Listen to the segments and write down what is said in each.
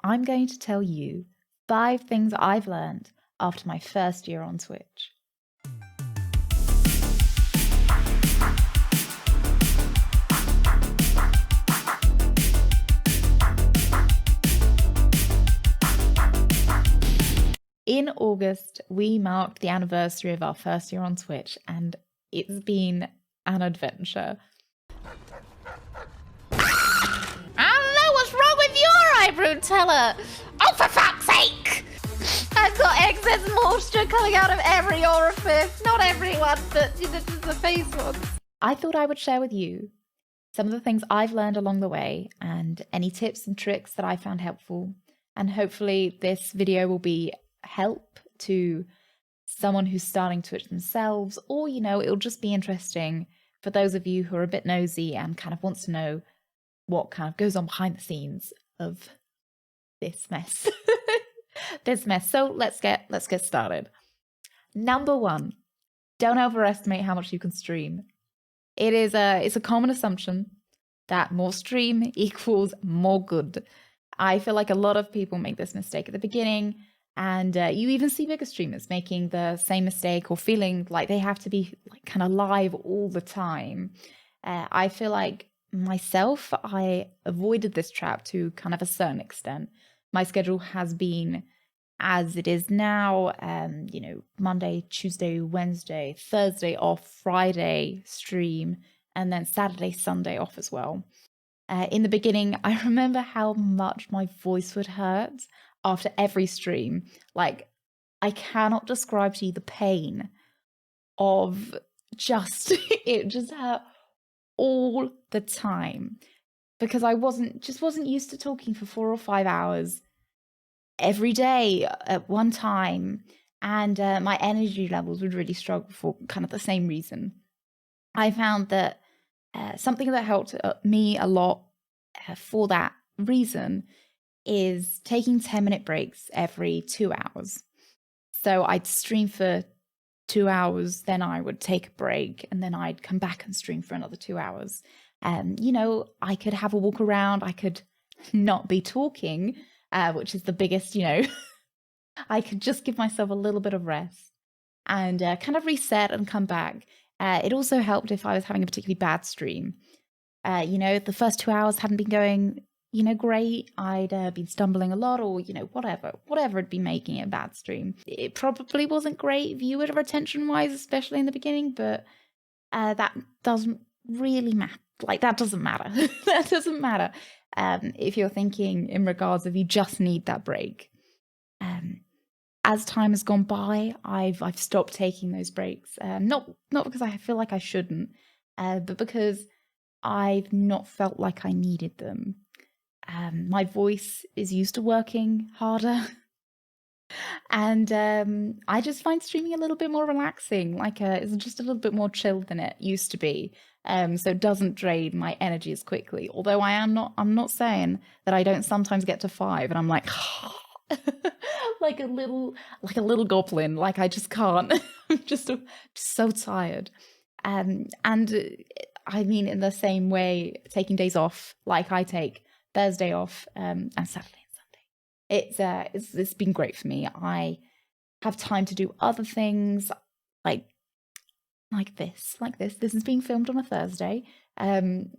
I'm going to tell you 5 things I've learned after my first year on Twitch. In August, we marked the anniversary of our first year on Twitch, and it's been an adventure. I don't know what's wrong with your eyebrow, Teller. Oh, for fuck's sake! I've got excess moisture coming out of every orifice. Not everyone, but just the face ones. I thought I would share with you some of the things I've learned along the way and any tips and tricks that I found helpful. And hopefully this video will be help to someone who's starting Twitch themselves, or, it'll just be interesting for those of you who are a bit nosy and kind of wants to know what kind of goes on behind the scenes of this mess. So let's get started. Number 1, don't overestimate how much you can stream. It's a common assumption that more stream equals more good. I feel like a lot of people make this mistake at the beginning, and you even see bigger streamers making the same mistake or feeling like they have to be like kind of live all the time. I feel like myself, I avoided this trap to kind of a certain extent. My schedule has been as it is now, Monday, Tuesday, Wednesday, Thursday off, Friday stream, and then Saturday, Sunday off as well. In the beginning, I remember how much my voice would hurt after every stream. Like, I cannot describe to you the pain of it just hurt all the time because I wasn't used to talking for 4 or 5 hours every day at one time, and my energy levels would really struggle for kind of the same reason. I found that something that helped me a lot for that reason is taking 10-minute breaks every 2 hours. So I'd stream for 2 hours, then I would take a break, and then I'd come back and stream for another 2 hours. I could have a walk around, I could not be talking, which is the biggest, I could just give myself a little bit of rest and kind of reset and come back. It also helped if I was having a particularly bad stream. The first 2 hours hadn't been going, great. I'd been stumbling a lot, or, whatever had been making it a bad stream. It probably wasn't great viewer retention-wise, especially in the beginning, but that doesn't really matter. Like, that doesn't matter. That doesn't matter if you're thinking in regards of you just need that break. As time has gone by, I've stopped taking those breaks. Not because I feel like I shouldn't, but because I've not felt like I needed them. My voice is used to working harder. And I just find streaming a little bit more relaxing. Like it's just a little bit more chill than it used to be. So it doesn't drain my energy as quickly. Although I'm not saying that I don't sometimes get to 5 and I'm like like a little goblin. Like I just can't. I'm just so tired. And I mean, in the same way, taking days off, like I take Thursday off and Saturday and Sunday. It's been great for me. I have time to do other things like this. This is being filmed on a Thursday, and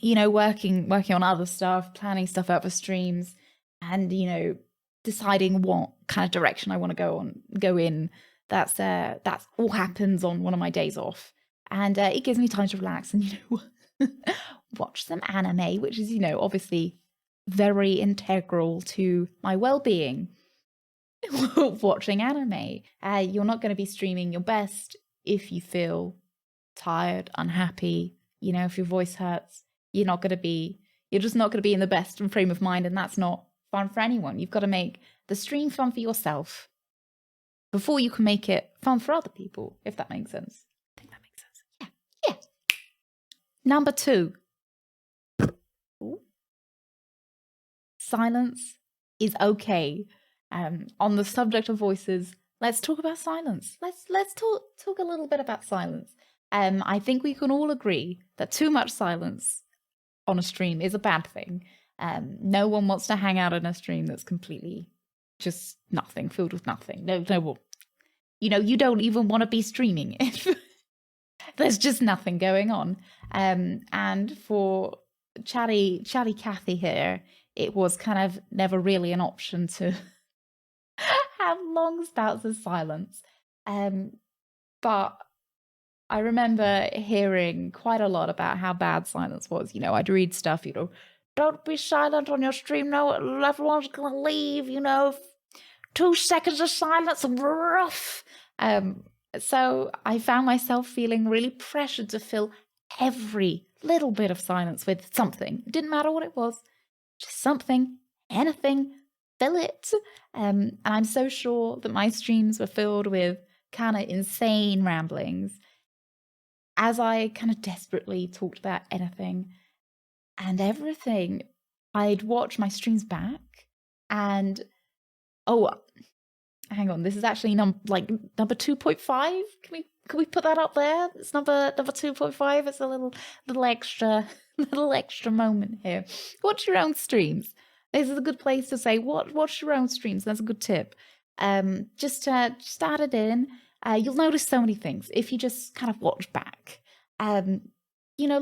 working on other stuff, planning stuff out for streams, and deciding what kind of direction I want to go in. That's all happens on one of my days off, and it gives me time to relax and watch some anime, which is obviously very integral to my well-being. Watching anime. You're not going to be streaming your best if you feel tired, unhappy, if your voice hurts. You're just not going to be in the best frame of mind, and that's not fun for anyone. You've got to make the stream fun for yourself before you can make it fun for other people, if that makes sense. I think that makes sense. Yeah. Number 2. Ooh. Silence is okay. On the subject of voices, let's talk about silence. Let's talk a little bit about silence. I think we can all agree that too much silence on a stream is a bad thing. No one wants to hang out in a stream that's completely just nothing, filled with nothing. No one. You know, you don't even want to be streaming if there's just nothing going on. And for chatty Kathy here, it was kind of never really an option to have long spouts of silence. But I remember hearing quite a lot about how bad silence was. You know, I'd read stuff, you know, don't be silent on your stream, no, everyone's gonna leave, you know, 2 seconds of silence, rough. So I found myself feeling really pressured to fill every little bit of silence with something. It didn't matter what it was, just something, anything, fill it. And I'm so sure that my streams were filled with kind of insane ramblings as I kind of desperately talked about anything and everything. I'd watch my streams back and hang on, this is actually number 2.5. Can we put that up there? It's number 2.5. It's a little extra moment here. Watch your own streams. This is a good place to say watch your own streams. That's a good tip. Just add it in. You'll notice so many things if you just kind of watch back. You know,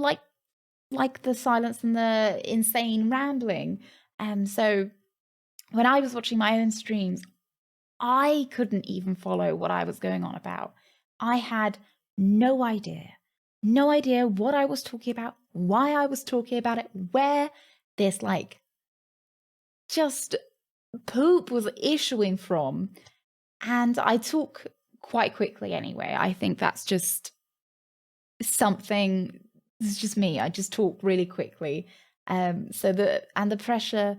like the silence and the insane rambling. So when I was watching my own streams, I couldn't even follow what I was going on about. I had no idea what I was talking about, why I was talking about it, where this like just poop was issuing from. And I talk quite quickly anyway. I think that's just something, it's just me. I just talk really quickly. So the pressure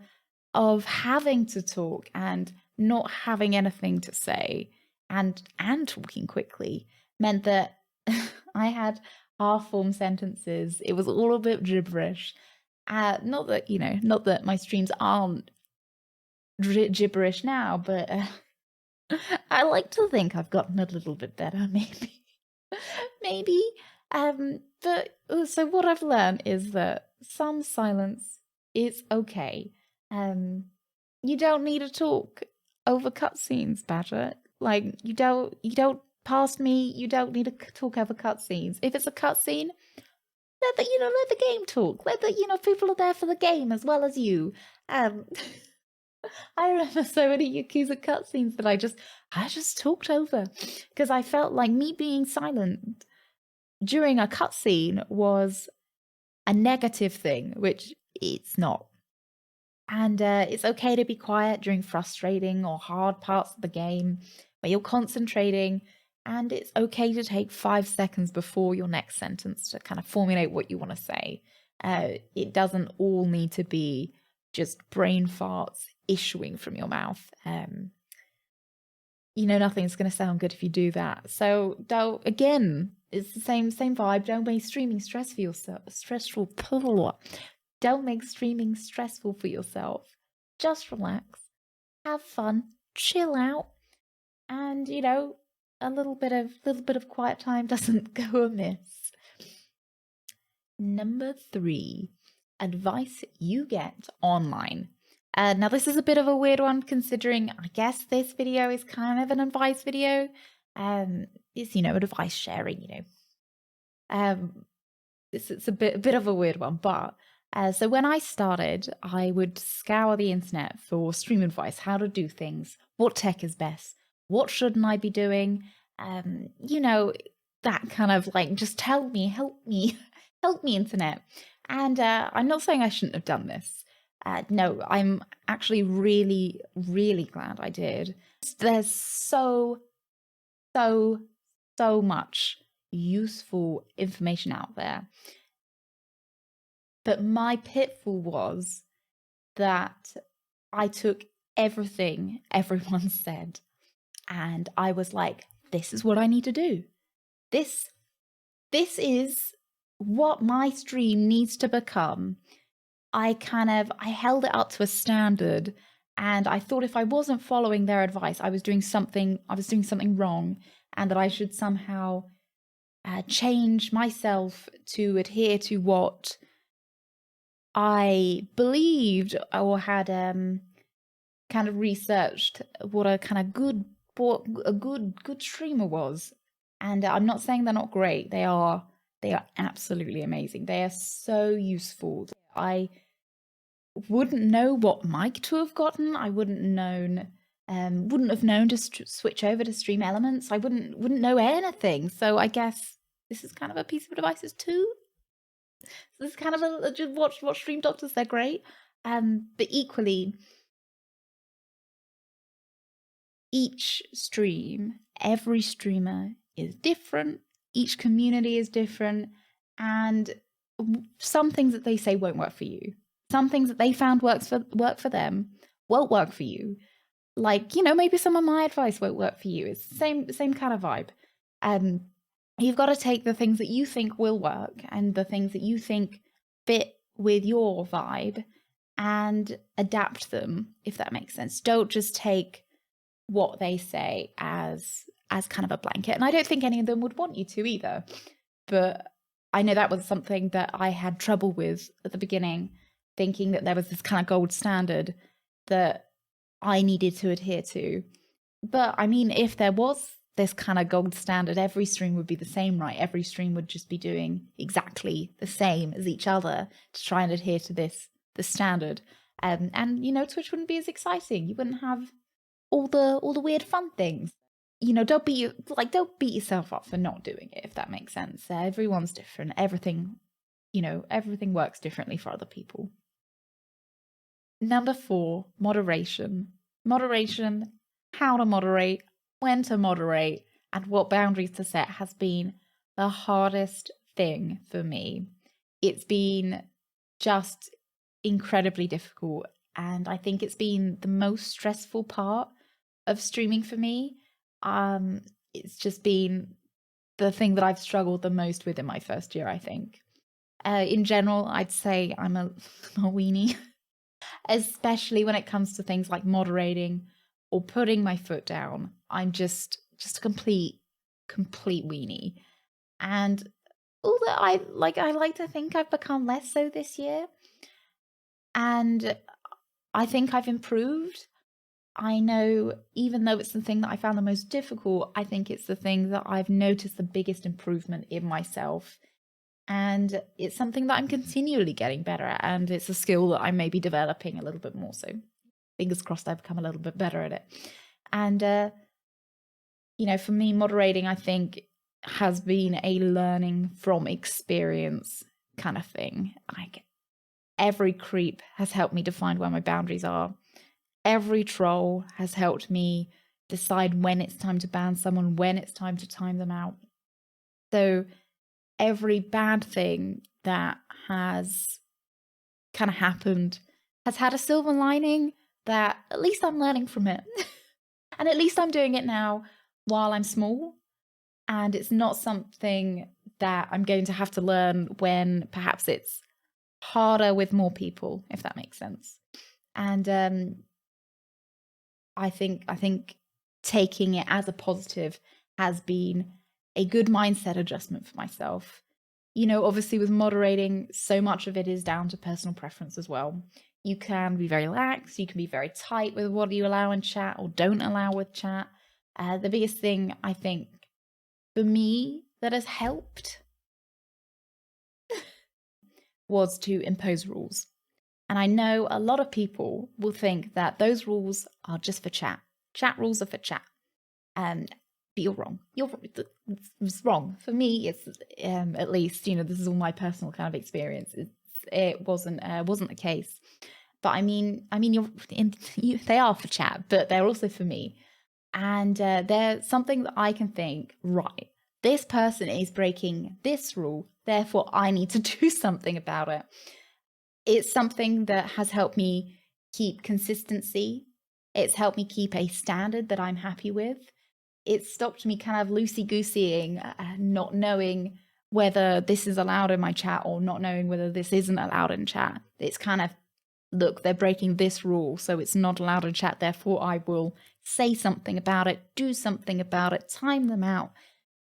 of having to talk and not having anything to say and talking quickly meant that I had half-formed sentences. It was all a bit gibberish. Not that my streams aren't gibberish now, but I like to think I've gotten a little bit better, maybe. But so what I've learned is that some silence is okay. You don't need to talk over cutscenes, Badger. Like you don't past me. You don't need to talk over cutscenes. If it's a cutscene, let the game talk. Let the people are there for the game as well as you. I remember so many Yakuza cutscenes that I just talked over because I felt like me being silent during a cutscene was a negative thing, which it's not. And it's okay to be quiet during frustrating or hard parts of the game where you're concentrating, and it's okay to take 5 seconds before your next sentence to kind of formulate what you want to say. It doesn't all need to be just brain farts issuing from your mouth. Nothing's going to sound good if you do that. So again, it's the same vibe. Don't make streaming stressful. Don't make streaming stressful for yourself. Just relax, have fun, chill out, and a little bit of quiet time doesn't go amiss. Number 3, advice you get online. Now this is a bit of a weird one considering I guess this video is kind of an advice video. It's advice sharing. It's a bit of a weird one, but. So when I started, I would scour the internet for stream advice, how to do things, what tech is best, what shouldn't I be doing, that kind of like, just tell me, help me, internet. And I'm not saying I shouldn't have done this. No, I'm actually really, really glad I did. There's so much useful information out there. But my pitfall was that I took everything everyone said and I was like, this is what I need to do. This is what my stream needs to become. I held it up to a standard, and I thought if I wasn't following their advice, I was doing something wrong, and that I should somehow change myself to adhere to what I believed or had kind of researched what a kind of good streamer was. And I'm not saying they're not great. They are absolutely amazing. They are so useful. I wouldn't know what mic to have gotten. I wouldn't have known to switch over to Stream Elements. I wouldn't know anything. So I guess this is kind of a piece of advice too. So this is kind of just watch Stream Doctors. They're great. But equally, each stream, every streamer is different. Each community is different, and some things that they say won't work for you. Some things that they found work for them won't work for you. Like, maybe some of my advice won't work for you. It's the same kind of vibe. You've got to take the things that you think will work and the things that you think fit with your vibe and adapt them, if that makes sense. Don't just take what they say as kind of a blanket. And I don't think any of them would want you to either. But I know that was something that I had trouble with at the beginning, thinking that there was this kind of gold standard that I needed to adhere to. But I mean, if there was this kind of gold standard, every stream would be the same, right? Every stream would just be doing exactly the same as each other to try and adhere to the standard. And Twitch wouldn't be as exciting. You wouldn't have all the weird fun things. Don't beat yourself up for not doing it, if that makes sense. Everyone's different. Everything works differently for other people. Number 4, moderation. Moderation, how to moderate, when to moderate, and what boundaries to set has been the hardest thing for me. It's been just incredibly difficult, and I think it's been the most stressful part of streaming for me. It's just been the thing that I've struggled the most with in my first year, I think. In general, I'd say I'm a weenie, especially when it comes to things like moderating or putting my foot down. I'm just a complete weenie. And although I like to think I've become less so this year, and I think I've improved. I know, even though it's the thing that I found the most difficult, I think it's the thing that I've noticed the biggest improvement in myself. And it's something that I'm continually getting better at, and it's a skill that I may be developing a little bit more. So fingers crossed I become a little bit better at it. And, for me, moderating, I think, has been a learning from experience kind of thing. Like, every creep has helped me define where my boundaries are. Every troll has helped me decide when it's time to ban someone, when it's time to time them out. So every bad thing that has kind of happened has had a silver lining that at least I'm learning from it. And at least I'm doing it now while I'm small. And it's not something that I'm going to have to learn when perhaps it's harder with more people, if that makes sense. And I think taking it as a positive has been a good mindset adjustment for myself. Obviously with moderating, so much of it is down to personal preference as well. You can be very lax, you can be very tight with what you allow in chat or don't allow with chat. The biggest thing I think for me that has helped was to impose rules. And I know a lot of people will think that those rules are just for chat. Chat rules are for chat. But you're wrong. It's wrong. For me, it's at least, this is all my personal kind of experience. It wasn't the case. But I mean, they are for chat, but they're also for me. And they're something that I can think, right, this person is breaking this rule, therefore I need to do something about it. It's something that has helped me keep consistency. It's helped me keep a standard that I'm happy with. It's stopped me kind of loosey-gooseying, not knowing whether this is allowed in my chat or not knowing whether this isn't allowed in chat. It's kind of, look, they're breaking this rule, so it's not allowed in chat, therefore I will say something about it, do something about it, time them out,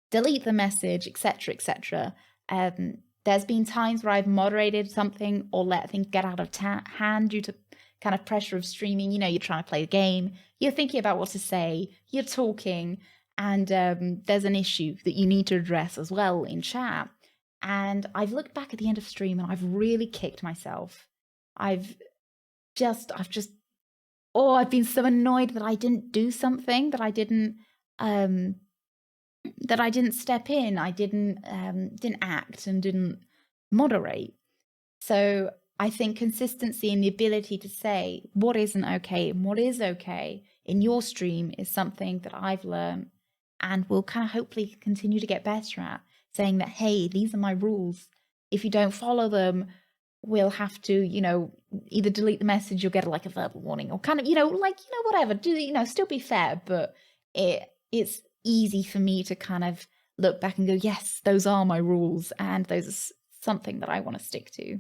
delete the message, etc., etc. there's been times where I've moderated something or let things get out of hand due to kind of pressure of streaming. You know, you're trying to play a game, you're thinking about what to say, you're talking, and there's an issue that you need to address as well in chat. And I've looked back at the end of stream and I've really kicked myself. I've been so annoyed that I didn't do something, that I didn't step in, I didn't act and didn't moderate. So I think consistency and the ability to say what isn't okay and what is okay in your stream is something that I've learned and will kind of hopefully continue to get better at, saying that, hey, these are my rules. If you don't follow them, we'll have to, either delete the message or get like a verbal warning or kind of, whatever. Still be fair, but it's easy for me to kind of look back and go, yes, those are my rules and those are something that I want to stick to.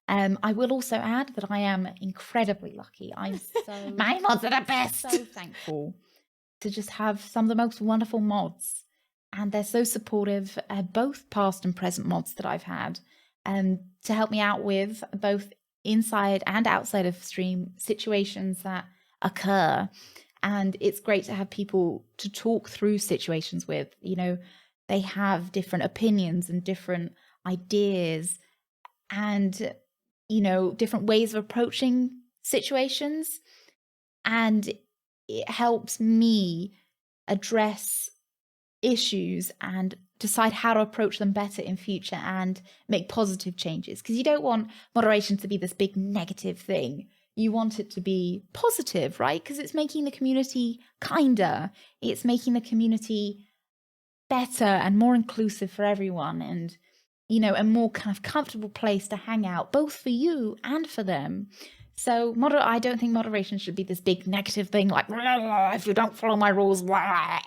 I will also add that I am incredibly lucky. I'm so my mods are the best. So thankful to just have some of the most wonderful mods, and they're so supportive, both past and present mods that I've had, to help me out with both inside and outside of stream situations that occur. And it's great to have people to talk through situations with. They have different opinions and different ideas and different ways of approaching situations, and it helps me address issues and decide how to approach them better in future and make positive changes, because you don't want moderation to be this big negative thing. You want it to be positive, right? Because it's making the community kinder, it's making the community better and more inclusive for everyone, and a more kind of comfortable place to hang out, both for you and for them. So I don't think moderation should be this big negative thing like, if you don't follow my rules, that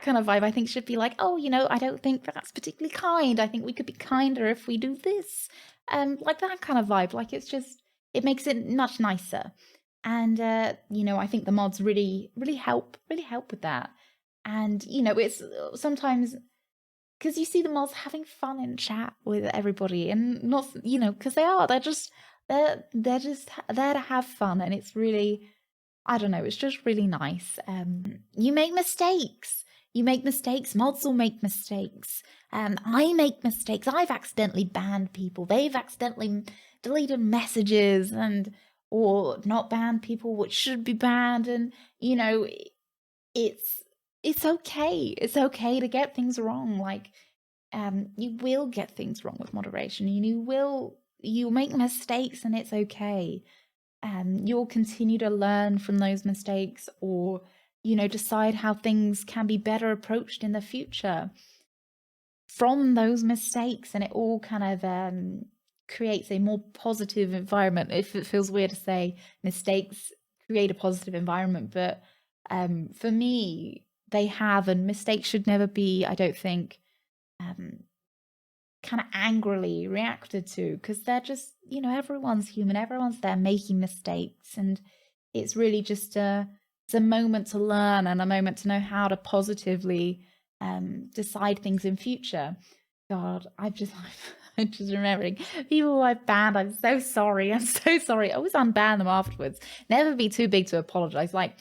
kind of vibe. I think should be like, I don't think that's particularly kind. I think we could be kinder if we do this. Like that kind of vibe. Like it makes it much nicer. And, I think the mods really help with that. And, it's sometimes because you see the mods having fun in chat with everybody, and not, because they're just there to have fun. And it's really, I don't know, it's just really nice. You make mistakes. Mods will make mistakes. I make mistakes. I've accidentally banned people. They've accidentally deleted messages or not banned people which should be banned. And, it's okay. It's okay to get things wrong. Like, you will get things wrong with moderation. You'll make mistakes, and it's okay. You'll continue to learn from those mistakes, or decide how things can be better approached in the future from those mistakes, and it all kind of creates a more positive environment. If it feels weird to say mistakes create a positive environment, but for me, they have, and mistakes should never be, I don't think, kind of angrily reacted to, because they're just, everyone's human, everyone's there making mistakes, and it's really just it's a moment to learn and a moment to know how to positively decide things in future. God, I'm just remembering people who I've banned. I'm so sorry. I always unban them afterwards. Never be too big to apologize. Like,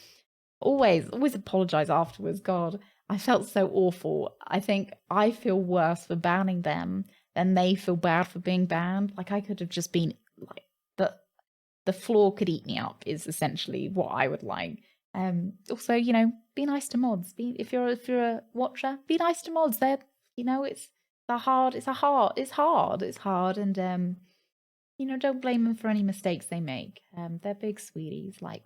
always apologize afterwards. God, I felt so awful. I think I feel worse for banning them than they feel bad for being banned. Like, I could have just been like, the floor could eat me up is essentially what I would like. Also, be nice to mods. If you're a watcher, be nice to mods. They're, it's hard, and don't blame them for any mistakes they make. They're big sweeties, like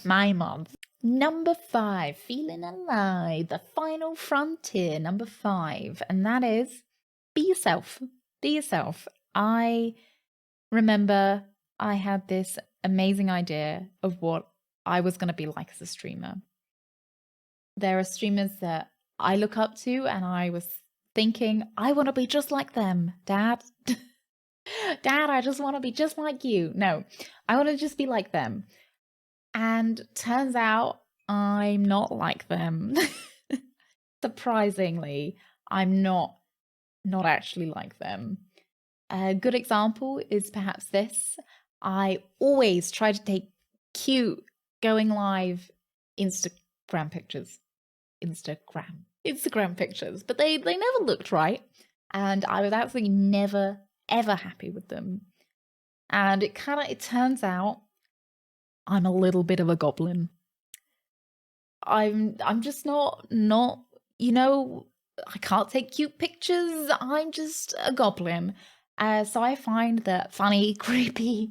my mods. Number 5, feeling alive, the final frontier. Number 5, and that is be yourself. Be yourself. I remember I had this amazing idea of what I was going to be like as a streamer. There are streamers that I look up to, and I was thinking, I want to be just like them, Dad. Dad, I just want to be just like you. No, I want to just be like them. And turns out I'm not like them. surprisingly, I'm not actually like them. A good example is perhaps this. I always try to take cute going live Instagram pictures. Instagram pictures, but they never looked right. And I was absolutely never, ever happy with them. And it turns out I'm a little bit of a goblin. I'm just not, you know, I can't take cute pictures. I'm just a goblin. So I find that funny, creepy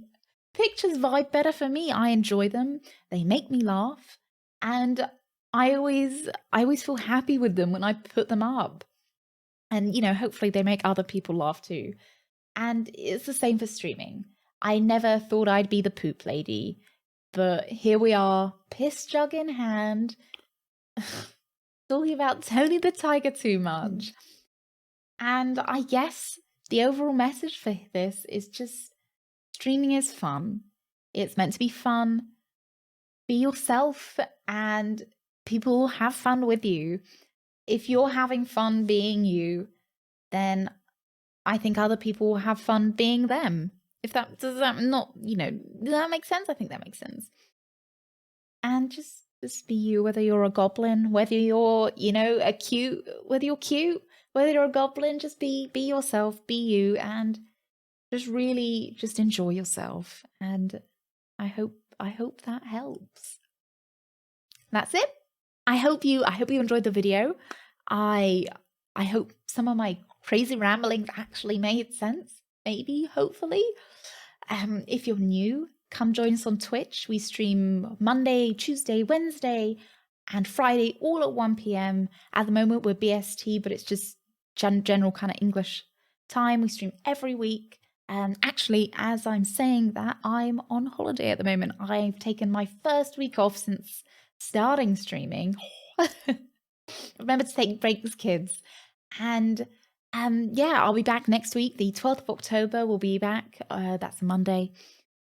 pictures vibe better for me. I enjoy them. They make me laugh. And I always feel happy with them when I put them up. And, you know, hopefully they make other people laugh too. And it's the same for streaming. I never thought I'd be the poop lady, but here we are, piss jug in hand, talking about Tony the Tiger too much. And I guess the overall message for this is just streaming is fun. It's meant to be fun. Be yourself and people will have fun with you. If you're having fun being you, then I think other people will have fun being them. If that does that not, you know, does that make sense? I think that makes sense. And just be you, whether you're a goblin, whether you're, you know, whether you're cute, whether you're a goblin, just be yourself, be you, and just really just enjoy yourself. And I hope that helps. That's it. I hope you enjoyed the video. I hope some of my crazy ramblings actually made sense. Maybe, hopefully. If you're new, come join us on Twitch. We stream Monday, Tuesday, Wednesday, and Friday, all at 1 p.m. At the moment, we're BST, but it's just general kind of English time. We stream every week. And actually, as I'm saying that, I'm on holiday at the moment. I've taken my first week off since starting streaming. Remember to take breaks, kids. And yeah, I'll be back next week. The 12th of October, we'll be back. That's Monday.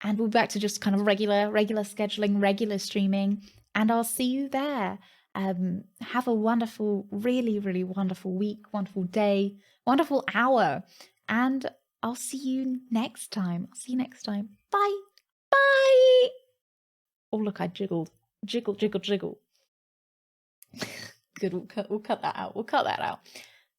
And we'll be back to just kind of regular scheduling, regular streaming. And I'll see you there. Have a wonderful, really, really wonderful week, wonderful day, wonderful hour. And I'll see you next time. Bye. Bye. Oh, look, I jiggled. Jiggle. Good, we'll cut that out.